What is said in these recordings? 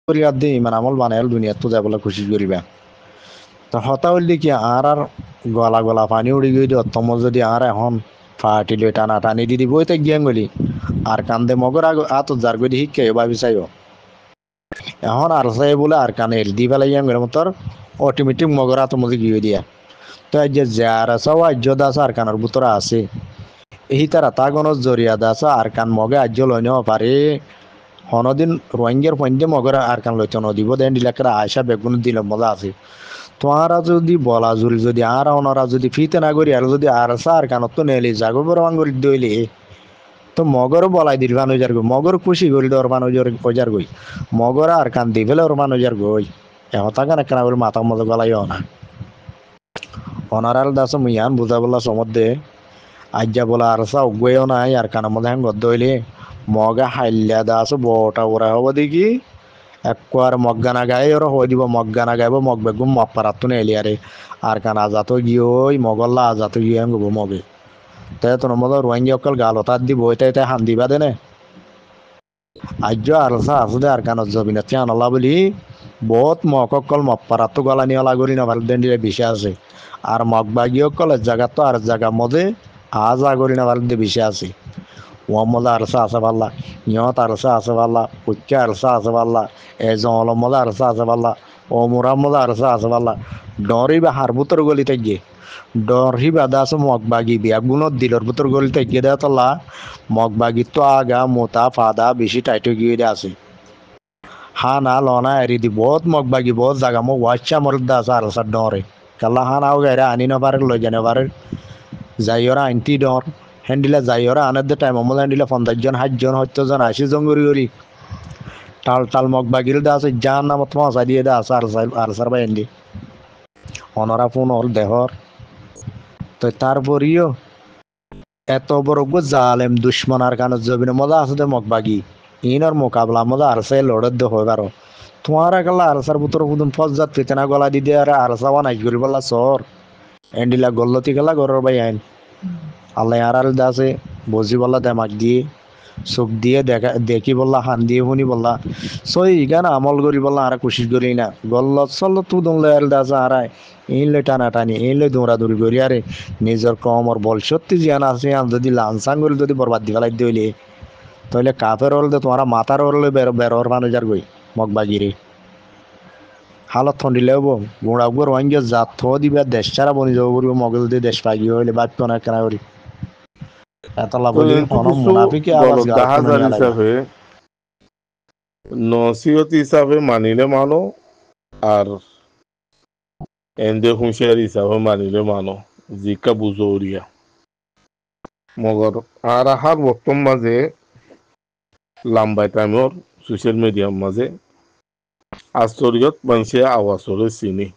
করিয়া দি ইমান আমল বানাইল দুনিয়া তো যাবলে খুশি করিবা তো হতা হইলি কি আর গলা গলা পানি উড়ি গই অতম যদি আর এখন ফাটি লই টানা টানি দি দিব তো গিয়াং গলি আর কান্দে মগর আত যার গই শিক্ষা ভাবি চাইও এখন আর চাই বলে আর কানে দি পেলাই গিয়াং গেলে মতর অটোমেটিক মগর আত মধ্যে গিয়ে দিয়া তো আজ যে যার আছে ও আজ্য দাস আর কানের ভিতরে আছে এই তারা তাগনের জরিয়া দাস আর কান মগে আজ্য লই নেওয়া পারে হনদিন রোহিঙ্গার পঞ্জে মগর আর কান লইতে নদিব দেন ডিলাকের আয়সা বেগুন দিল মজা আছে তোমারা যদি বলা জুল যদি আর ওনারা যদি ফিতে না করি আর যদি আর সার কানত তো নেলি যাগো বড় আঙ্গুর দইলে তো মগর বলাই দিল মানুষের গই মগর খুশি করি ওর মানুষের ওজার গই মগর আর কান দি ফেলে ওর মানুষের গই এহতা কান কেনা বলে মাথা মতো গলাইও না অনারাল দাস মিয়ান বুঝা বলা সমদ্দে আজ্জা বলা আর সা উগেও নাই আর কানের মধ্যে হ্যাঁ গদ্দ হইলে মগা হাইল্লা দাস বটা ওরা হব দেখি একবার মগগানা গায়ে ওরা হয়ে দিব মগগানা গাইব মগ বেগুম মগ পারাত নেলি আরে আর কান আজাতো গিয়ে ওই মগল্লা আজাতো গিয়ে গব মগে তাই তোর মতো রোহিঙ্গা অকল গালো তার দিব তাই তাই হান দিবা দেনে আজ্য আর সা আসলে আর কানত জবিনা তিয়ানলা বলি বহুত মগ অকল মগ পারাত গলা নিয়ে লাগরি না ভাল দেন বিষয় আছে আর মগ বাগি অকল জায়গা তো আর জায়গা মধ্যে আজ আগরি না ভাল বিষয় আছে ওয়ামদা আরসা আছে পাল্লা ইয়ত আরসা আছে পাল্লা উচ্চা আরসা আছে পাল্লা এজমদা আরসা আছে পাল্লা ও মুরামদা আরসা আছে পাল্লা ডরি বা হার বুতর গলি গিয়ে ডরি বাদা আছে মগবাগি বিয়া গুণত দিলর বুতর গলি গিয়ে দেওয়া তলা মগবাগি তো আগা মোতা ফাদা বেশি টাইট গিয়ে দেওয়া আছে হা না লনা এরি দি বহুত মগবাগি বহুত জায়গা মোক ওয়াচ্চা মরদা আছে আরসা ডরে কাল্লা হা নাও গাইরা আনি নপারে লই জানে পারে যাইরা আইনটি ডর হ্যান্ডিলা যাইরা আনার টাইম আমল হ্যান্ডিলা 50 জন 60 জন 70 জন 80 জন করি টাল টাল মগ বাগিল দা আছে যার নাম তোমার দিয়ে দা আছে আর সার বাই এন্ডি অনরা ফোন হল দেহর তো তারপরিও এত বড় জালেম দুশ্মন আর কানত জবিনে মজা আছে দে মগ বাগি ইনর মোকাবলা মজা আর সাই লড়ত দে হয় পারো তোমার কাল্লা আর সার বুতর বুদুন ফজাত ফিতেনা গলা দি দে আর সাওয়া নাই করি বলা সর এন্ডিলা গল্লতি গেলা গরর বাই আইন আল্লাহ আর দাসে বজি বললা দেমাক দিয়ে চোখ দিয়ে দেখা দেখি বললা হান দিয়ে শুনি বললা সই ইগান আমল করি বললা আর কোশিশ করি না গল্লত চল্লত তু দৌড়লে আর দাসা আরাই ইনলে টানা টানি ইনলে দৌড়া দৌড়ি করি আরে নিজের কমর বল সত্যি জিয়ান আছে আন যদি লানসাং করে যদি বরবাদ দি ফেলাই দিলে তাহলে কাফের হল তোমার মাথার হলে বেরোর মানুষের গই মগ বাগিরে হালত থন্ডিলে হবো গুঁড়া গুড় রোহিঙ্গা জাত থ দিবা দেশ ছাড়া বনি যাব করিব মগল দিয়ে দেশ পাই গিয়ে হইলে বাদ না কেনা করি এতলা তো বলি কিন্তু কোন কিছু মুনাফিকে আওয়াজ গলত গাল শুনে জাহাজার নিয়ে লাগা হিসাবে নসিহত হিসাবে মানিলে মানো আর এন্দে হুঁশিয়ারি হিসাবে মানিলে মানো জিকা বুজৌরিয়া মগর আর আহার বর্তম মাঝে লাম্বাই টাইমর সোশ্যাল মিডিয়ার মাঝে আশ্চর্যত মানুষে আওয়াজ হলে চিনি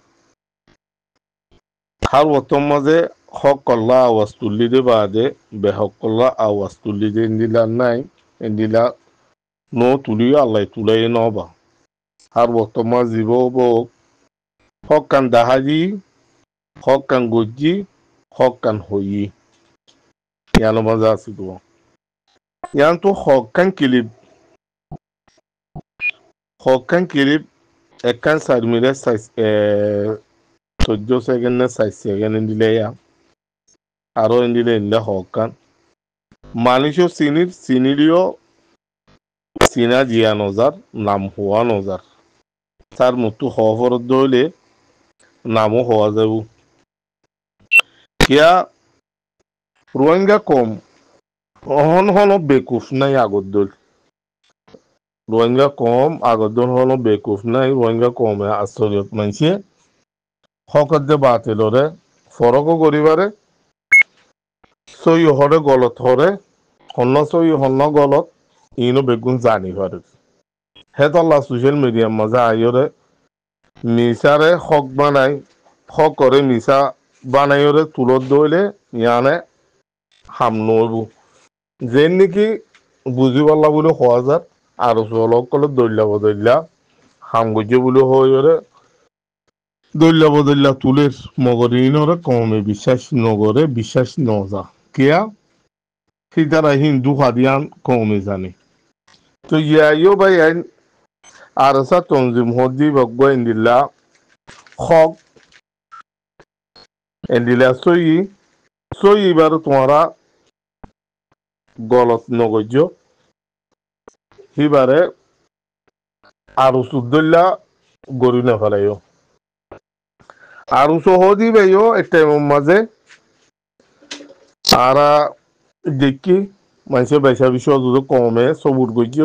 হার বর্তম মাঝে হক কল্লা আওয়াজ তুললি দে বাদে বেহক কল্লা আওয়াজ তুললি দে ইন্দিলা নাই ইন্দিলা নো তুলিও আল্লাহ তুলাই নবা আর বর্তমান জীব হক কান দাহাজি হক কান গজ্জি হক কান হই ইয়ানো মজা আছে তো ইয়ান তো হক কান কিলিপ একখান 4 মিনিট 14 সেকেন্ড না 6 সেকেন্ড দিলে আরো দিলে ইন্দা হক কান মানুষও চিনিলিও চিনা জিয়া নজার নাম হওয়া নজার তার মতো হওয়ার দইলে নামও হওয়া যাব কিয়া রোহিঙ্গা কম অহন হন বেকুফ নাই আগত দল রোহিঙ্গা কম আগত দল হন বেকুফ নাই রোহিঙ্গা কমে আশ্চর্যত মানছে হকত যে বাতিলরে ফরকও করিবারে সই হরে গলত হরে হন্ন সই হন্ন গলত ইনো বেগুন জানি পারে হেতল্লা সোশ্যাল মিডিয়ার মাঝে আইরে মিসারে হক বানাই হক করে মিসা বানাইরে তুলত দইলে ইয়ানে হাম নবু যেন নাকি বুঝি পারলা বলে হওয়া যাত আর চলক কলে দৈল্লা বদল্লা হাম গজ্জে বলে হয়ে দৈল্লা বদল্লা তুলের মগরিনরে কমে বিশ্বাস নগরে বিশ্বাস নজা কেয়া সীতারা হিন্দু হাদিয়ান কমে জানে তো ইয়াইও ভাই arsa tanzim hodi baggo indilla khok indilla soyi bar tumara গলত নগজ্য হিবারে আরু সুদ্দল্লা গরু না ফেলাইও আরু সহদি বেও একটা মাঝে আরা দেখি মানুষের বেচা বিষয় যদি কমে সবুর গজ্য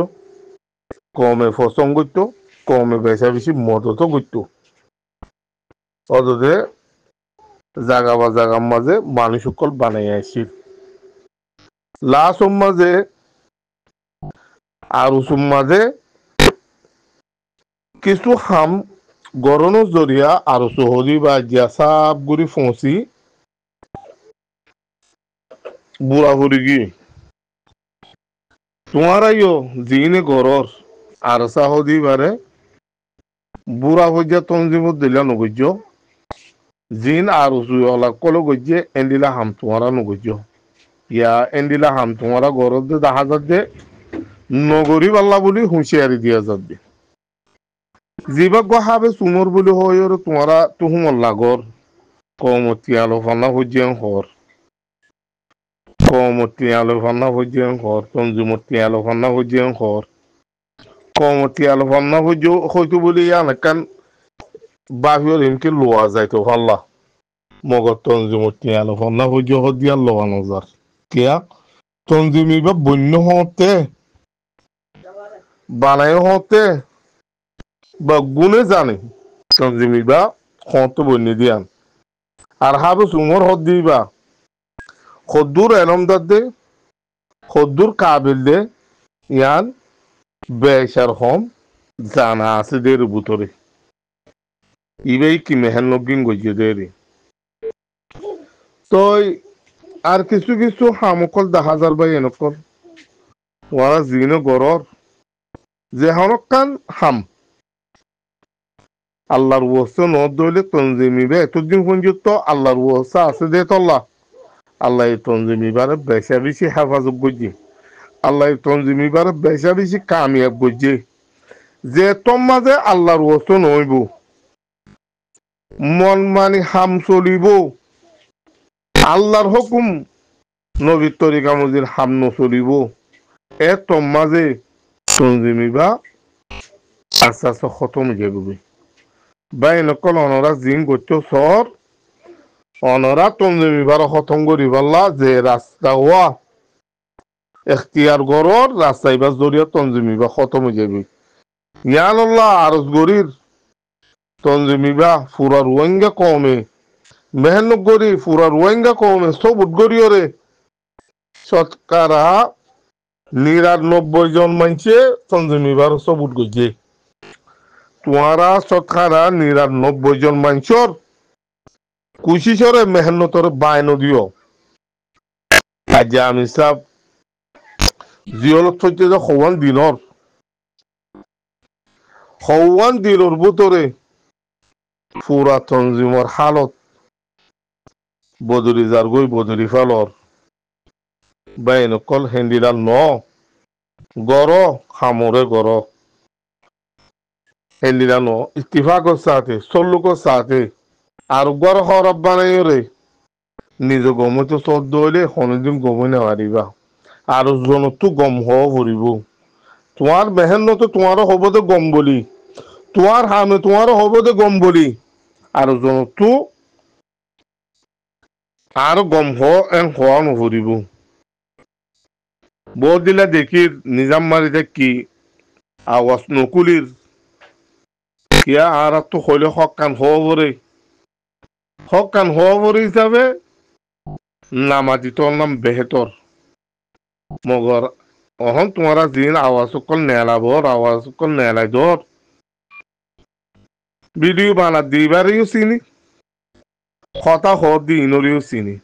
কমে ফসং করতো কমে বেচা বেশি মদত করতো অদতে জাগা বা জাগার মাঝে মানুষ সকল বানাই আসছিল লাস্ট মাঝে আরু মাঝে কিছু হাম গরনো জরিয়া আরো সহদি বা জিয়াসাব গুড়ি ফসি বুড়া ফুরি গিয়ে তোমারাইও জিনে গরর আর সাহদি বারে বুড়া হইয়া তঞ্জিমত দিলা নগজ্য জিন আর উসুলা কলো গজ্যে এন্ডিলা হাম তোমারা নগজ্য ইয়া এন্ডিলা হাম তোমারা গরর দে দেখা যাচ্ছে নগরী পাল্লা বলি হুঁশিয়ারি দিয়া যাবে জিবাগ হাবে সুমর বলি হয় তোমারা তুহুমর লাগর কমতি আলো ফান্না হজ্জিয়াং হর কমতি আলো ফান্না হজ্জিয়াং হর তঞ্জুমতি আলো ফান্না হজ্জিয়াং হর কমতি আলো ফান্না হইতো বলি ইয়ান বাহির ইনকে লোয়া যাইতো ফাল্লা মগর তঞ্জুমতি আলো ফান্না হজ্জি হদ্দিয়া লোয়া নজার কিয়া তঞ্জুমি বা বন্য হতে বানাই হতে বা গুণে জানে তঞ্জুমি বা হতে বন্য দিয়ান আর হাবে সুমর হদ দিবা খদ্দুর এলমদার দে খদ্দুর কাবিল দে ইয়ান বেশার হম জানা আছে দের বুতরে ইবেই কি মেহেন নগিন গজিয়ে দেরি তো আর কিছু কিছু হামকল দেখা যার বাই এনেকল ওরা জিনে গরর যে হনকান হাম আল্লাহর ওয়াসা নদ দইলে তনজিমিবে এতদিন পর্যন্ত আল্লাহর ওয়াসা আছে দে তল্লা আল্লাহ তনজিমিবারে বেশা বেশি হেফাজত করছে আল্লাহ তনজিমিবারে বেশা বেশি কামিয়াব করছে যে তোর মাঝে আল্লাহর ওয়াসা নইব মন মানি হাম চলিব আল্লাহর হুকুম নবীর তরিকা মজির হাম নচলিব এ তোর মাঝে তনজিমিবা আস্তে আস্তে খতম হয়ে যাবে বাই নকল অনরা জিন করতে সর অনরা তনজিমিবার খতম করি পাল্লা যে রাস্তা হওয়া এখতিয়ার গরর রাস্তা ইবার জরিয়া তনজিমিবা খতম হয়ে যাবে ইয়ান আল্লাহ আরজ গরির তনজিমিবা ফুরা রোহিঙ্গা কমে মেহনত গরি ফুরা রোহিঙ্গা কমে সবুত গরিয়রে শতকরা ৯৯ জন মানছে তনজিমিবার সবুত গজে তোমারা শতকরা ৯৯ জন মানছর কুশিসরে মেহনতর বায়ন দিও আজ আমি সব জিয়লত হচ্ছে যে হওয়ান দিনর ভিতরে পুরা তনজিমর হালত বদলি যার গই বদলি ফালর বাইন কল হেন্দিলা ন গর খামরে গর হেন্দিলা ন ইত্তিফাকর সাথে সল্লুকর সাথে আর গর খরব বানাই রে নিজ গমতে চদ্দ হইলে কোনদিন গমই না পারিবা আর জনতো গম হওয়া ভরিব তোমার মেহনত তোমারও হব দে গম বলি তোমার হামে তোমারও হব দে গম বলি আর জনতো আর গম হওয়া নভরিব বহুত দিলা দেখির নিজাম মারিতে কি আওয়াজ নকুলির কিয়া আর তো হইলে হকান হওয়া ভরে হিসাবে নামাজি তোর নাম বেহেতর মগর অহন তোমারা দিন আওয়াজ কল নেলাই ধর ভিডিও বানা দিবারেও চিনি কথা হদ দি ইনরিও চিনি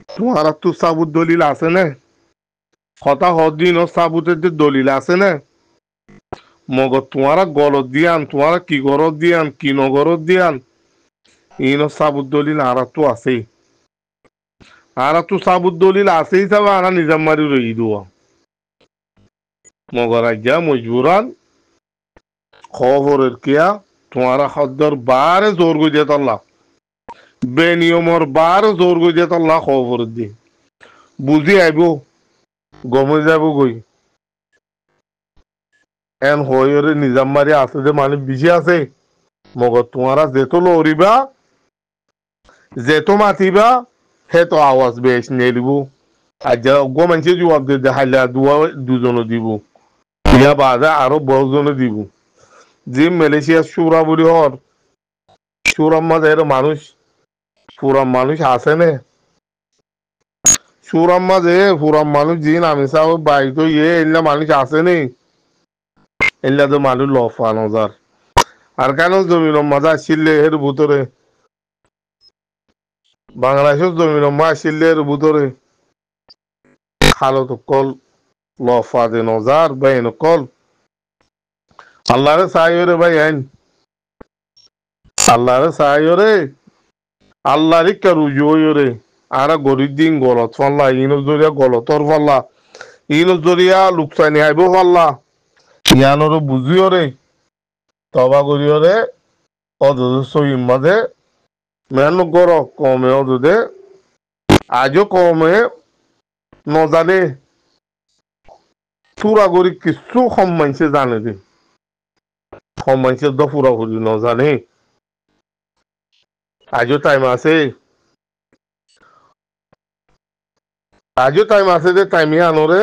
তোমার তো সাবুত দলিল আছে না কথা হদ দিন সাবুতের যে দলিল আছে না মগর তোমারা গলত দিয়ান তোমারা কি গরত দিয়ান কি নগরত দিয়ান ইন সাবুত দলিল আর তো আছেই আর তো সাবুত দলিল আছেই যাবে আনা নিজাম মারি রই দেওয়া মগর আজ্ঞা মজবুরান খবরের কিয়া তোমারা খাদ্যর বারে জোর গই দিয়ে তল্লা বেনিয়মর বারে জোর গই দিয়ে তল্লা খবরের দি বুঝি আইব গমে যাব গই এন হইরে নিজাম মারি আছে যে মানে বেশি আছে মগর তোমারা যেত লড়িবা যেত মাতিবা হে তো আওয়াজ বেশ নিয়ে দিব আর যা গো মানুষে জবাব দিয়ে হাইলা দুজনে দিব ইয়া বাদে আরো বহুজনে দিব যে মালয়েশিয়া সুরা বলি হর সুরার মাঝে এর মানুষ পুরা মানুষ আছে নে সুরার মাঝে পুরা মানুষ জিন আমি সাহ বাইক তো ইয়ে এলা মানুষ আছে নে এলা তো মানুষ লফা নজার আর কেন জমিন মাঝে আসলে এর ভিতরে বাংলাদেশের জমিন মা আসলে এর ভিতরে খালত কল লফা দে নজার বাইন কল আল্লাহরে সাইরে ভাই আইন আল্লাহরে সাইরে আল্লাহরে রুজুরে আরা গরিব দিন গলত ফাল্লা ইনো জরিয়া গলতর ফাল্লা ইনো জরিয়া লুকসানি আইব ফাল্লা ইয়ানোর বুঝিও রে তবা করিও রে অদুদ সহিম মাঝে মেন গর কমে অদুদে আজও কমে নজানে পুরা করি কিছু সম্মানছে জানে রে সম্মানছে দ পুরা করি নজানে আজও টাইম আছে আজও টাইম আছে যে টাইমে আনোরে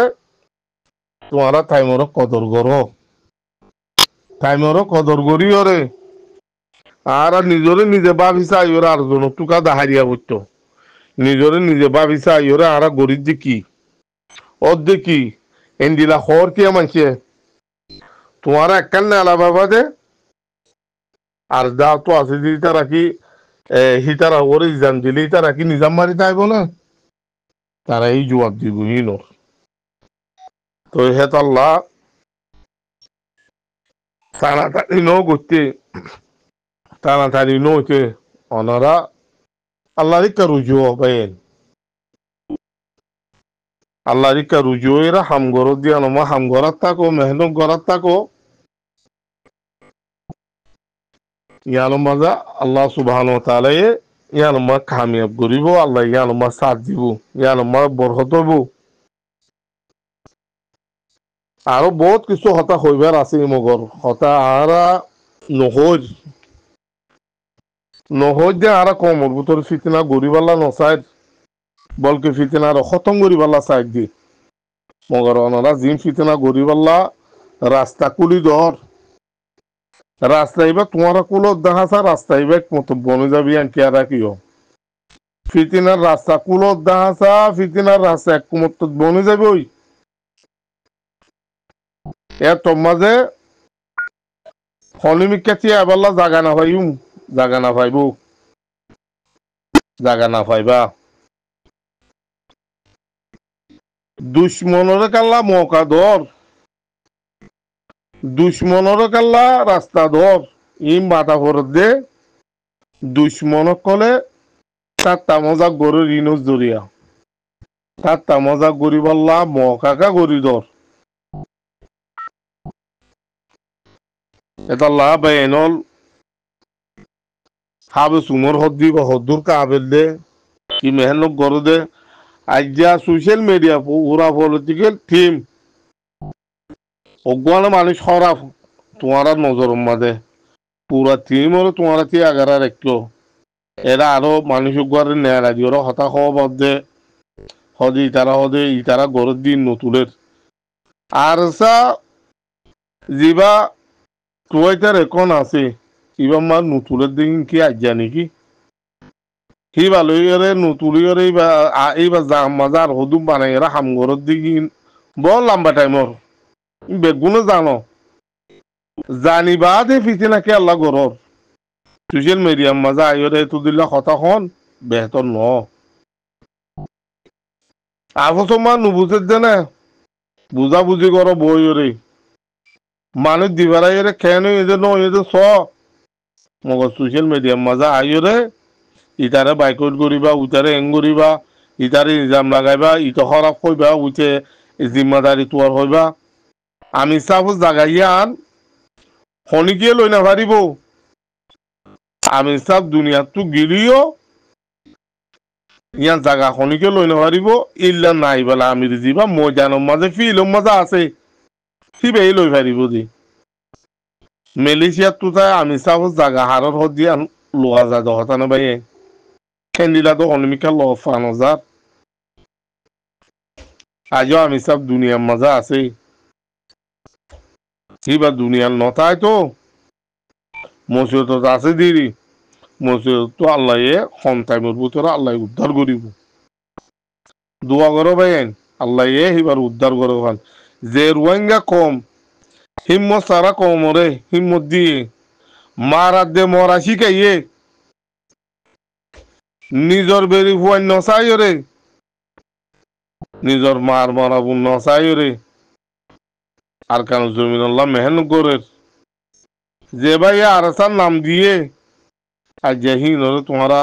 তোমারা টাইমর কদর করো টাইমর কদর করিও রে আর নিজরে নিজে ভাবিসা আইরে আর জন টুকা দাহারিয়া করতো নিজরে নিজে ভাবিসা আইরে আর গরিব যে কি ওর দেখি এন্ডিলা খবর কি মানছে তোমারা একখান নেলা বাবা দে আর যা তো আছে যে তারা কি হিতারা ওরে ইজাম দিলে তারা কি নিজাম মারি তাইব না তারা এই জবাব দিব হিনোর তো হেত আল্লাহ তাড়াতাড়ি নো করতে তাড়াতাড়ি নোতে ওনারা আল্লাহ রিকা রুজু হবেন আল্লাহ রিকা রুজু এরা হামগর দিয়া নমা হামগরাত থাকো মেহনত গরাত থাকো ইয়ানমাজা আল্লাহ সুবহানাহু ওয়া তাআলা ইয়ানমা কামিয়াব করিব আল্লাহ ইয়ানমা সাথ দিব ইয়ানমা বরকত হইব আরো বহুত কিছু হতা হইবার আছে মগর হতা আরা নহজ নহজ যে আরা কমর ভিতর ফিতনা গরিবাল্লা নসাইড বলকে ফিতনা আর খতম গরিবাল্লা সাইড দি মগর অনারা জিম ফিতনা গরিবাল্লা রাস্তা কুলি ধর রাস্তা এবার তোমার কুলো দেখাছা রাস্তা এবার মতো বনে যাবি আনকি আর কিও ফিতিনার রাস্তা কুলো দেখাছা ফিতিনার রাস্তা এক মতো বনে যাবে ওই এর মাঝে হলিমিকা চিয়া এবারলা জাগা না পাইম জাগা না পাইব জাগা না পাইবা দুশ্মনরে কাল্লা মৌকা ধর দুশ্মনরে কাল্লা রাস্তা ধর ইম মাথা ফরত দে দুশ্মন কলে তার তামজা গরুর ইনুস দরিয়া তার তামজা গরি বললা মকাকা গরি ধর এটা লাভ বেনল হাবে সুমর হদ্দি বা হদ্দুর কাবেল দে কি মেহনত গরু দে আজ্ঞা সোশ্যাল মিডিয়া পুরা পলিটিক্যাল টিম অজ্ঞান মানুষ খারাপ তোমার নজর মাঝে পুরা টিম হলো তোমার আগারা রাখলো এরা আরো মানুষ ঘরে নেয় রাজি ওরা হতাশ হওয়া দে হদে ইতারা গরুর দিন নতুলের আর যিবা টুয়াইটার এখন আছে এবার মার নতুলের দিন কি আজ্ঞা নাকি সি ভালো নতুলিয়র এইবার মাজার হদুম বানাই এরা হামগরত দিন বল লম্বা টাইমর বেগুনো জানো জানিবা দে ফিতে নাকি আল্লাহ গরর সোশ্যাল মিডিয়ার মাজা আইরে তো দিলা কথা হন বেহতর ন আফসমা নুবুঝে দে না বুঝা বুঝি করো বইরে মানুষ দিবারাইরে কেন এদের ন এদের স মগর সোশ্যাল মিডিয়ার মাজা আইরে ইতারে বাইকট করিবা উতারে এং করিবা ইতারে নিজাম লাগাইবা ইটো খারাপ হইবা উঠে জিম্মাদারি তোয়ার হইবা আমি সাপোজ জাগাইয়ান খনিকে লৈ নাভাৰিব আমি সব দুনিয়াতো গিলিও ইয়াৰ জাগা খনিকে লৈ নাভাৰিব ইল্লা নাই বলা আমি যিবা ময়দানৰ মাজে ফিল্ডৰ মাজে আছে সিবেই লৈ পাৰিব যি মালয়েছিয়াত তো তাই আমি সব জাগা হাৰৰ দিয়া লোৱা যা দহটানে বাই খেন্দিলাতো অনমিকা লফানজাত আজও আমি সব দুনিয়ার মজা আছে সিবা দুনিয়ার নতায় তো মসজিদ আছে দিদি মসজিদ তো আল্লাহ সন্তাইমর ভিতরে আল্লাহ উদ্ধার করিব দোয়া করো ভাই আল্লাহ এবার উদ্ধার করো খান যে রোহিঙ্গা কম হিম্মত সারা কম রে হিম্মত দিয়ে মারাত দে মরা শিখাইয়ে নিজর বেরি ফুয়াই নচাই রে নিজর মার মরাবু নচাই রে আর কেন জমিন আল্লাহ মেহনত করে যে ভাই আরসার নাম দিয়ে আর যেহি নরে তোমারা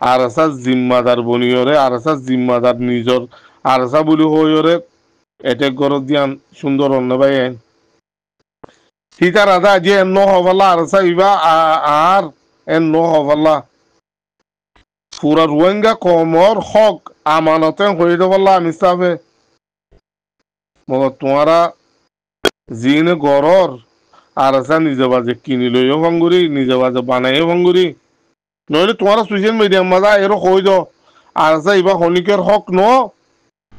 আরসার জিম্মাদার বনিয়রে আরসার জিম্মাদার নিজর আরসা বলি হইরে এটেক গরত দিয়ান সুন্দর অন্য ভাই হিতার আদা যে এন্ন হবাল্লা আরসা ইবা আর এন্ন হবাল্লা পুরা রোহিঙ্গা কমর হক আমানতে হয়ে দেবাল্লা আমি সাবে মগর তোমারা জিনে গরর আরসা নিজে বাজে কিনি লইও ভঙ্গুরি নিজে বাজে বানাইও ভঙ্গুরি নইলে তোমারা সোশ্যাল মিডিয়ার মাঝে এরো হই দ আরসা ইবা হনিকের হক ন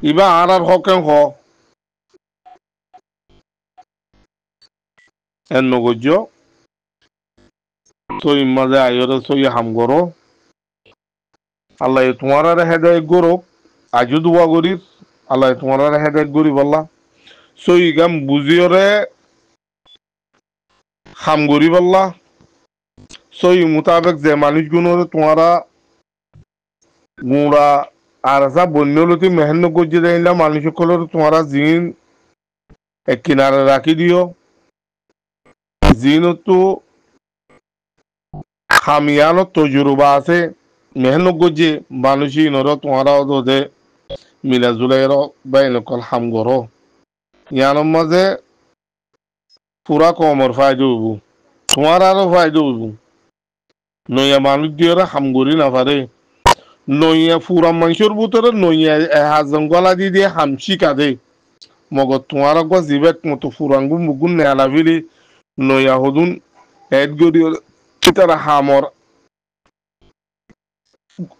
ইবা আর হক হ এর নগজ্য সই মাঝে আইরে সই হাম করো আল্লাহ তোমারা হেদায়ত গরো আজও দোয়া করি আল্লাহ তোমারা হেদায়ত করি বললা সই গাম বুঝিওরে হাম করি বললা সই মোতাবেক যে মানুষগুলো তোমারা গুঁড়া আর আসা বন্যলতি মেহনত করছে দেয় না মানুষ সকলের তোমারা জিন এক কিনারে রাখি দিও জিন তো খামিয়ানো তজুরবা আছে মেহনত করছে মানুষই নর তোমারা ওদের মিলা জুলাইয়ের বা এনেকল হাম করো ইয়ানোর মাঝে পুরা কমর ফায়দা হইব তোমার আরো ফায়দা হইব নইয়া মানুষ দিয়ে হাম করি না পারে নইয়া পুরা মানুষের ভিতরে নইয়া হাজন গলা দিয়ে হাম শিকা দে মগর তোমার গো জিবেক মতো ফুরাঙ্গু মুগুন নেলা ফিলি নইয়া হদুন এড গরি তারা হামর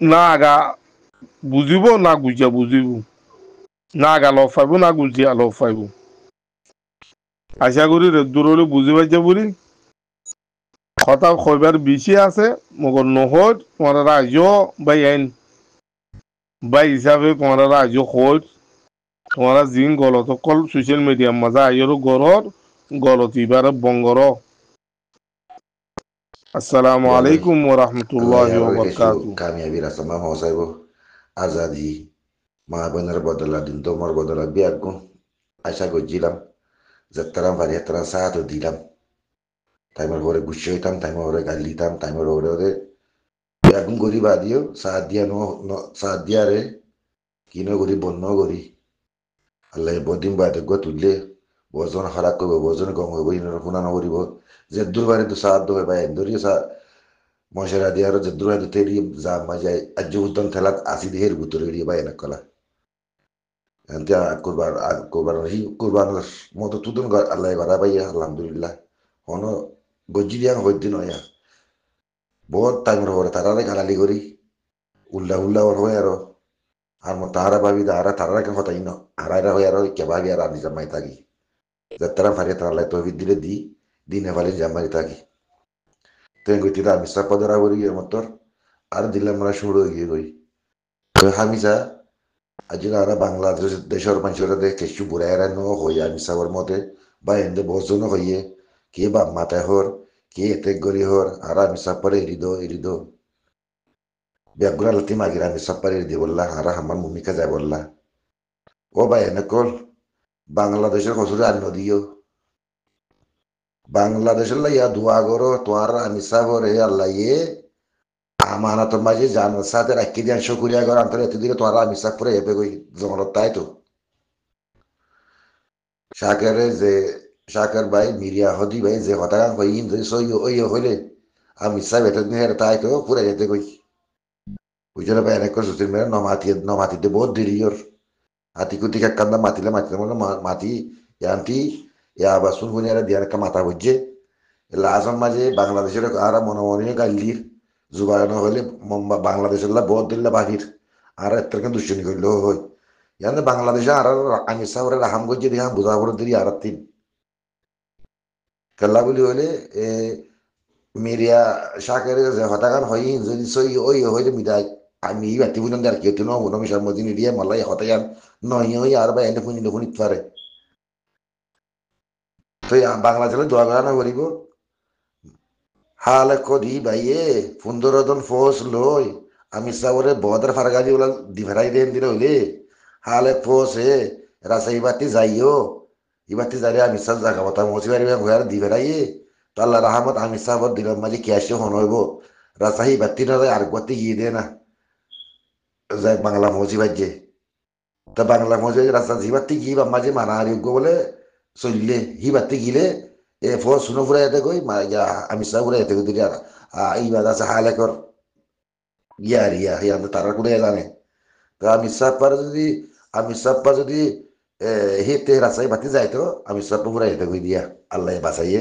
না আগা বুঝিব না গুজিয়া বুঝিব না আগা লফ পাইব না গুজিয়া লফ পাইব আশা করি দূরলে বুঝি পাইছে বলি কথা কইবার বেশি আছে মগর নহর তোমার রাজ্য বাই আইন বাই হিসাবে তোমার রাজ্য খোঁজ তোমারা জিন গলত কল সোশ্যাল মিডিয়ার মাঝে আইরো গরর গলত এবার বঙ্গর আসসালামু Biar আলাইকুম ওয়া Allah রাহমাতুল্লাহি ya ওয়া roh kesu বারাকাতুহু kami abira sama ho saibo azadi ma benar bodala din tomar bodala biagun aisha go jilam zattaram varietran saato dilam timer hore gushoitam timer hore galitam timer hore ode biagun gori badio saat dia no saat dia re kino gori bonno gori Allah bodim bade go tulle bozon harak ko bozon gong go ino kuna no gori bo zeddur bare to saat do bay endori sa মশারা দিয়ে আরো যে দ্রুয়া দিতে যা মাজায় আজ উদ্যান থেলাত আসি দেহের ভিতরে এড়িয়ে বাই না কলা এনতে কুরবান মতো তুদুন আল্লাহ গড়া পাইয়া আলহামদুলিল্লাহ হন গজ্জি দিয়া হইদিন হইয়া বহুত টাইমের পরে তারারে গালালি করি উল্লা হয়ে আর মো তাহারা ভাবি তারা কেন হতাই ন হারাইরা হয়ে আরো কে ভাবি আর আনি জামাই থাকি যাত্রা ফারিয়া তারা তহবিদ দিলে দিনে ফালি জামাই থাকি tengo tira misa padara wori ya motor ar dilam mara shuru gi goi to hamisa ajira ara bangladesh deshor panchora de keshu burera no hoya misa war mode ba ende bozono hoye ke ba mata hor ke ete gori hor ara misa pare irido biagura lati magira misa pare di bolla ara haman mumika jay bolla o ba ene kol bangladeshor kosure anno dio বাংলাদেশের লাইয়া দোয়া করো তোয়ার আমি সাগরে আল্লাহ আমানত মাঝে জানার সাথে রাখি দিয়ে শুকুরিয়া করো আন্তরে এতদিকে তোয়ার আমি সাগ পরে এপে কই জমলত তাই তো শাকেরে যে শাকের ভাই মিরিয়া হদি ভাই যে কথা কইন যে সই ওই হইলে আমি সাহেব এটা নিয়ে তাই তো পুরা যেতে কই বুঝলে ভাই অনেক সুতির মেরে নমাতিতে বহুত দেরি ওর হাতি কুতি কান্দা মাতিলে মানে মাতি ইয়ান্তি ইয়া বাসুন গুনি আর দিয়ার একটা মাথা বুঝছে লাজন মাঝে বাংলাদেশের আর মনে গাইলির জুবায়ন হলে বাংলাদেশের বহুত দিল্লা বাহির আর এত দুশ্চনি করলেও হয় ইয়ানে বাংলাদেশে আর আমি সাহরে রাহাম গজ্জে দিহা বুঝা করে দিই আর তিন খেলা বলি হলে এ মিরিয়া শাকের যে হতাকান হই যদি সই ওই হইলে মিদাই আমি বাতি বুঝলাম আর কেউ ন মনে মিশার মধ্যে নিয়ে মালাই হতাকান নই ওই আর বা এনে ফুনি ফুনি পারে তো বাংলাদেশে দোয়া করা করিব হালে কদি বাইয়ে ফুন্দরদন ফোস লই আমি সাবরে বদর ফারগাজি ওলা দিভরাই দেন দিলে হইলে হালে ফোস হে রাসা ইবাতি যাইও ইবাতি যারে আমি সাল জায়গা কথা মসি বাড়ি ঘুরে দিভরাইয়ে তো আল্লাহ রাহমত আমি সাবর দিলাম মাঝে ক্যাশে হন হইব রাসাহি বাতি না আর গতি গিয়ে দে না যাই বাংলা মসি বাজে তা বাংলা মসি রাস্তা জিবাতি গিয়ে বা মাঝে মানা আরোগ্য বলে চললে হিবাতি গিলে এ ফো শুনো ফুরা এতে কই আমি সাহ ফুরা এতে কই দিলে ইবাদ আছে হালেকর ইয়া তারা কোনো জানে তো আমি সাপ্পা যদি হেতে রাস্তায় বাতি যায় তো আমি সাপ্পা ফুরা এতে কই দিয়া আল্লাহ বাঁচাইয়ে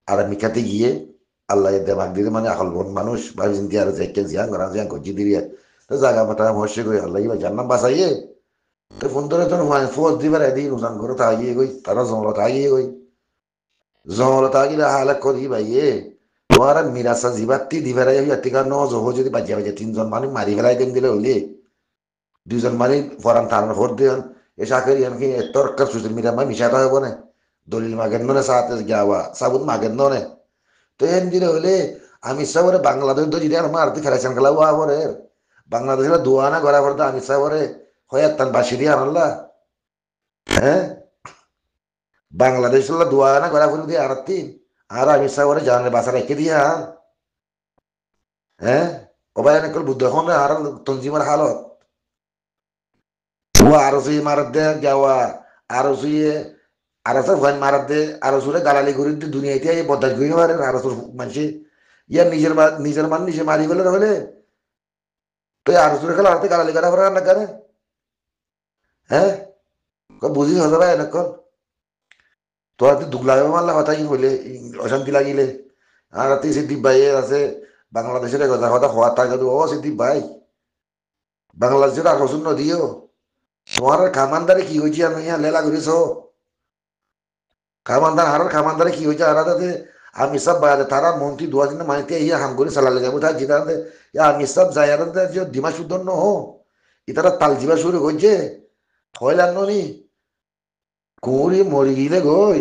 আর আমি খাতে গিয়ে আল্লাহ দেমাক দিলে মানে আকল বন মানুষ ভাবি চিন্তি আর যাইকে জিয়াং গজি দিয়ে তো জাগা মাতা মহসে কই আল্লাহ ইবা জান্নাম বাঁচাইয়ে তো ফোন ধরে তোর ফোর্স দিবার এদি নুসান করে তাগিয়ে গই তারা জমলত আগিয়ে গই জমলত আগিলে হালাক করি ভাইয়ে তোমার মিরাসা জিবাতি দিবারাই ইয়াতিকা ন জহ যদি বাজিয়া বাজিয়া তিনজন মানুষ মারি ফেলাই দেন দিলে হইলে দুইজন মানে ফরান থানার ভোট দেন এ চাকরি এনকি তরকার সুযোগ মিরা মা মিশাটা হইব না দলিল মাগেন নে সাথে যাওয়া সাবুত মাগেন নে তো এন দিলে হইলে আমি সাবরে বাংলাদেশ তো যদি আমার আরতি খেলাইছেন খেলা হওয়া পরে বাংলাদেশের দোয়ানা করা পড়তো আমি সাবরে হয়ে তান বাসি দিয়ে আনলা হ্যাঁ বাংলাদেশের দোয়ানা করা পড়ে দিয়ে আরতি আর আমি সাবরে জানের বাসা রেখে দিয়া হ্যাঁ ওবাই অনেক বুদ্ধ এখন আর তঞ্জিমার হালত ও আরো সুই মারত দে যাওয়া আরো সুইয়ে আরো সব ভয় মারত দে আরো সুরে গালালি করি দুনিয়াতে এই বদাজ করি পারে আরো সুর মানুষে ইয়ার নিজের মান নিজে মারি ফেলে তাহলে তো আরো সুরে খেলা হাতে গালালি করা পারে না করে হ্যাঁ বুঝি হতে পারে এনক্ষণ তোরা তুই দুঃখ লাগে মারলে কথা কি হইলে অশান্তি লাগিলে আর রাতে সিদ্দিপ ভাই আছে বাংলাদেশের কথা কথা হওয়ার থাকে ও সিদ্দিপ ভাই বাংলাদেশের আকর্ষণ নদীও তোমার খামানদারে কি হয়েছে আমি লেলা করেছ খামানদারে কি হয়েছে আর আমি সব তারা মন্ত্রী দুয়া দিন মানিতে ইয়া হাম করে চালালে যাবো তার যেটা আমি সব যাই আর দিমা শুদ্ধ ন হো ইতারা তাল জিবা শুরু করছে হইলাম নি কুড়ি মরি গিলে গই